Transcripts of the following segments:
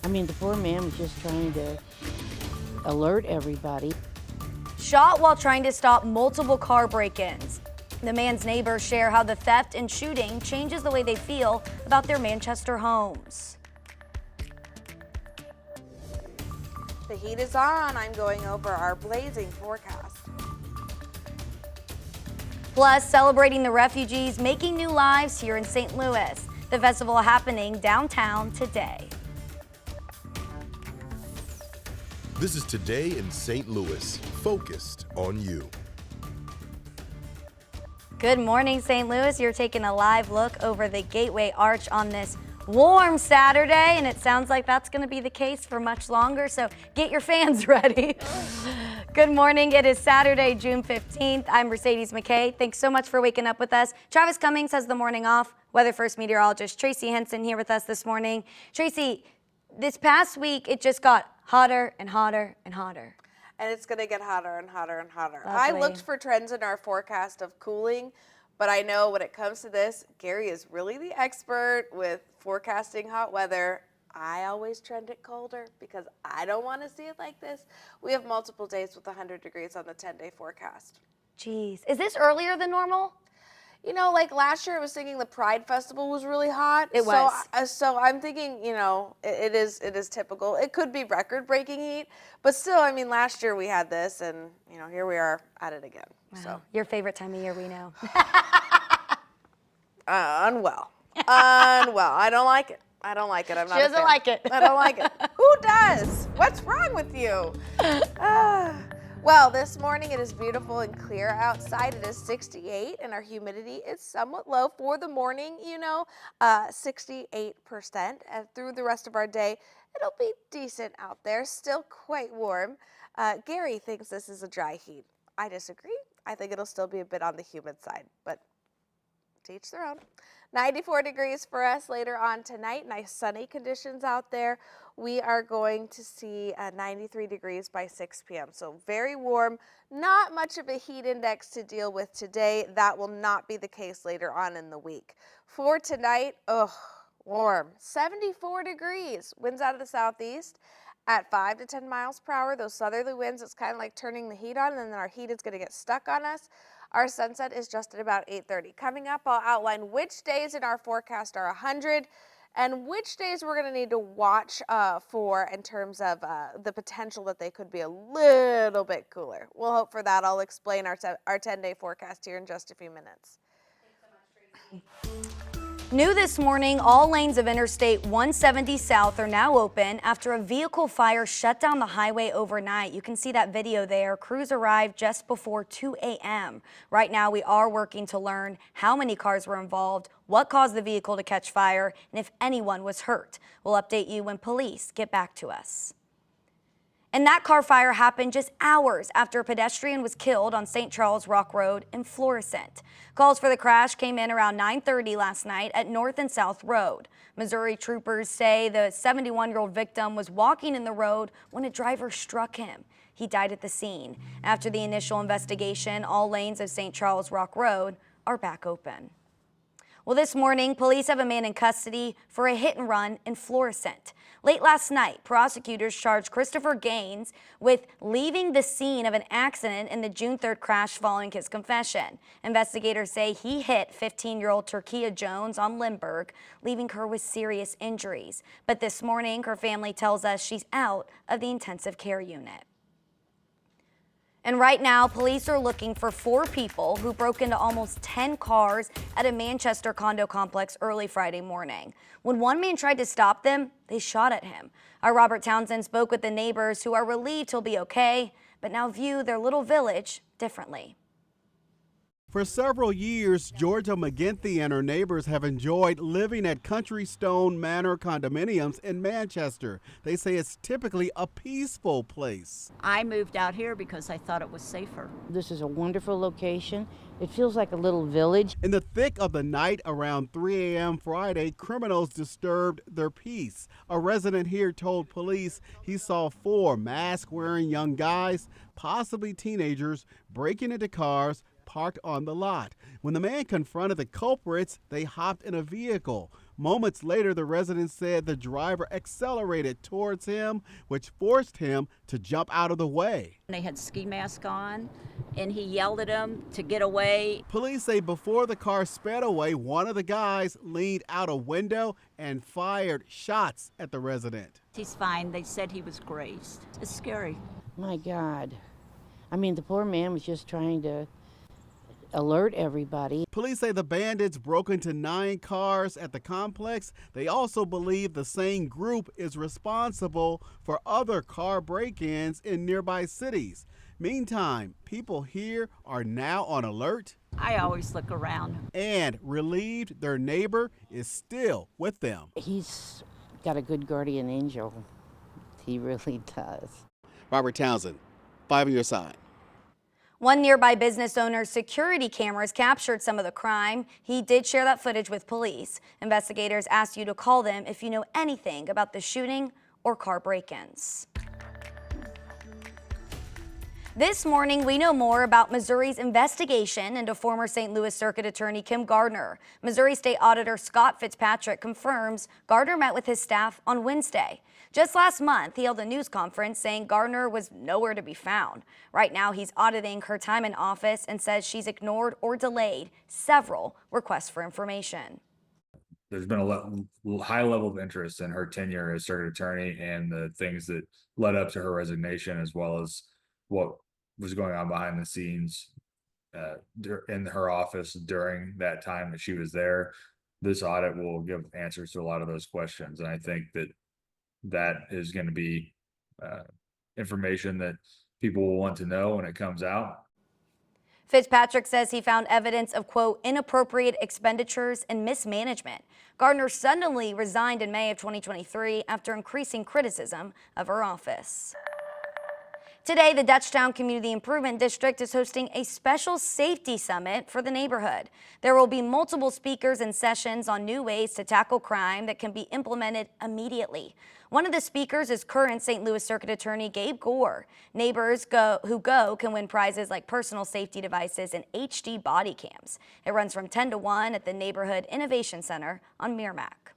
I mean, the poor man was just trying to alert everybody. Shot while trying to stop multiple car break-ins. The man's neighbors share how the theft and shooting changes the way they feel about their Manchester homes. The heat is on. I'm going over our blazing forecast. Plus, celebrating the refugees making new lives here in St. Louis. The festival happening downtown today. This is Today in St. Louis, focused on you. Good morning, St. Louis. You're taking a live look over the Gateway Arch on this warm Saturday, and it sounds like that's going to be the case for much longer, so get your fans ready. Good morning. It is Saturday, June 15th. I'm Mercedes McKay. Thanks so much for waking up with us. Travis Cummings has the morning off. Weather First meteorologist Tracy Henson here with us this morning. Tracy, this past week, it just got hotter and hotter and hotter. And it's going to get hotter and hotter and hotter. Lovely. I looked for trends in our forecast of cooling, but I know when it comes to this, Gary is really the expert with forecasting hot weather. I always trend it colder because I don't want to see it like this. We have multiple days with 100 degrees on the 10-day forecast. Jeez, is this earlier than normal? You know, like last year I was thinking the Pride Festival was really hot. It was. So I'm thinking, you know, it is typical. It could be record-breaking heat, but still, I mean, last year we had this, and, you know, here we are at it again. Wow. So Your favorite time of year, we know. Unwell. I don't like it. I don't like it. I'm not She a doesn't fan. like it. I don't like it. Who does? What's wrong with you? Well, this morning it is beautiful and clear outside. It is 68 and our humidity is somewhat low for the morning, you know, 68%. And through the rest of our day, it'll be decent out there, still quite warm. Gary thinks this is a dry heat. I disagree. I think it'll still be a bit on the humid side, but to each their own. 94 degrees for us later on tonight. Nice sunny conditions out there. We are going to see 93 degrees by 6 p.m. So very warm. Not much of a heat index to deal with today. That will not be the case later on in the week. For tonight, warm. 74 degrees. Winds out of the southeast at 5 to 10 miles per hour. Those southerly winds, it's kind of like turning the heat on, and then our heat is going to get stuck on us. Our sunset is just at about 8:30. Coming up, I'll outline which days in our forecast are 100 and which days we're going to need to watch for in terms of the potential that they could be a little bit cooler. We'll hope for that. I'll explain our 10-day forecast here in just a few minutes. New this morning, all lanes of Interstate 170 South are now open after a vehicle fire shut down the highway overnight. You can see that video there. Crews arrived just before 2 a.m. Right now, we are working to learn how many cars were involved, what caused the vehicle to catch fire, and if anyone was hurt. We'll update you when police get back to us. And that car fire happened just hours after a pedestrian was killed on St. Charles Rock Road in Florissant. Calls for the crash came in around 9:30 last night at North and South Road. Missouri troopers say the 71-year-old victim was walking in the road when a driver struck him. He died at the scene. After the initial investigation, all lanes of St. Charles Rock Road are back open. Well, this morning, police have a man in custody for a hit and run in Florissant. Late last night, prosecutors charged Christopher Gaines with leaving the scene of an accident in the June 3rd crash following his confession. Investigators say he hit 15-year-old Turkia Jones on Lindbergh, leaving her with serious injuries. But this morning, her family tells us she's out of the intensive care unit. And right now, police are looking for 4 people who broke into almost 10 cars at a Manchester condo complex early Friday morning. When one man tried to stop them, they shot at him. Our Robert Townsend spoke with the neighbors who are relieved he'll be okay, but now view their little village differently. For several years, Georgia McGinty and her neighbors have enjoyed living at Country Stone Manor condominiums in Manchester. They say it's typically a peaceful place. I moved out here because I thought it was safer. This is a wonderful location. It feels like a little village. In the thick of the night around 3 a.m. Friday, criminals disturbed their peace. A resident here told police he saw 4 mask-wearing young guys, possibly teenagers, breaking into cars parked on the lot. When the man confronted the culprits, they hopped in a vehicle. Moments later, the resident said the driver accelerated towards him, which forced him to jump out of the way. They had ski mask on, and he yelled at him to get away. Police say before the car sped away, one of the guys leaned out a window and fired shots at the resident. He's fine. They said he was grazed. It's scary. My God. I mean, the poor man was just trying to alert everybody. Police say the bandits broke into 9 cars at the complex. They also believe the same group is responsible for other car break-ins in nearby cities. Meantime, people here are now on alert I always look around. and relieved their neighbor is still with them. He's got a good guardian angel. He really does. Robert Townsend, 5 on your side. One nearby business owner's security cameras captured some of the crime. He did share that footage with police. Investigators asked you to call them if you know anything about the shooting or car break-ins. This morning, we know more about Missouri's investigation into former St. Louis Circuit Attorney Kim Gardner. Missouri State Auditor Scott Fitzpatrick confirms Gardner met with his staff on Wednesday. Just last month, he held a news conference saying Gardner was nowhere to be found. Right now, he's auditing her time in office and says she's ignored or delayed several requests for information. There's been a high level of interest in her tenure as circuit attorney and the things that led up to her resignation, as well as what was going on behind the scenes in her office during that time that she was there. This audit will give answers to a lot of those questions, and I think that is going to be information that people will want to know when it comes out. Fitzpatrick says he found evidence of, quote, inappropriate expenditures and mismanagement. Gardner suddenly resigned in May of 2023 after increasing criticism of her office. Today, the Dutchtown Community Improvement District is hosting a special safety summit for the neighborhood. There will be multiple speakers and sessions on new ways to tackle crime that can be implemented immediately. One of the speakers is current St. Louis Circuit Attorney Gabe Gore. Neighbors who go can win prizes like personal safety devices and HD body cams. It runs from 10 to 1 at the Neighborhood Innovation Center on Merrimack.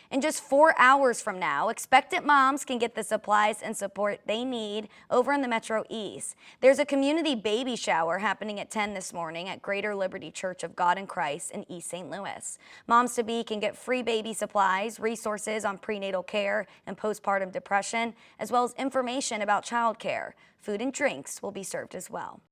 In just 4 hours from now, expectant moms can get the supplies and support they need over in the Metro East. There's a community baby shower happening at 10 this morning at Greater Liberty Church of God in Christ in East St. Louis. Moms-to-be can get free baby supplies, resources on prenatal care and postpartum depression, as well as information about child care. Food and drinks will be served as well.